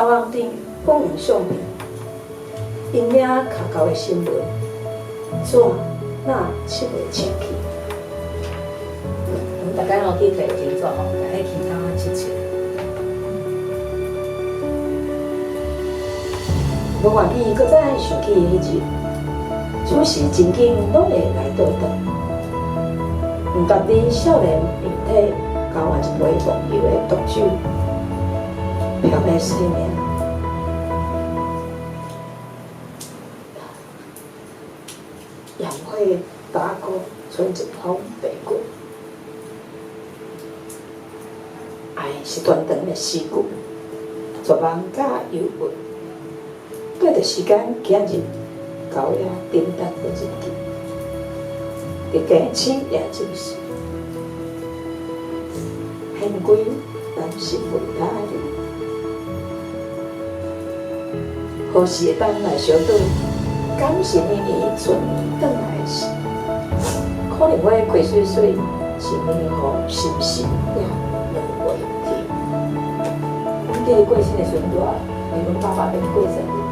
头网顶放相片，因领卡高的新闻，纸哪切袂清气？大家拢去摕金纸吼，甲迄其他切切。无愿意，搁再想起迄日，此时情景拢会来倒转。毋觉得少年面体交换一杯浓郁的毒酒，飘来水面。杨花打鼓，春一风白骨。爱是短长的诗句，绝望甲忧郁。过着时间今日，到了平淡的日子，一家深夜正是，现归但是未来哩。何时会当来相对？敢是年年春转来的事？可能我过水水，是年雨心事也两袂停。阮记过身的时阵，阮爸爸变过身。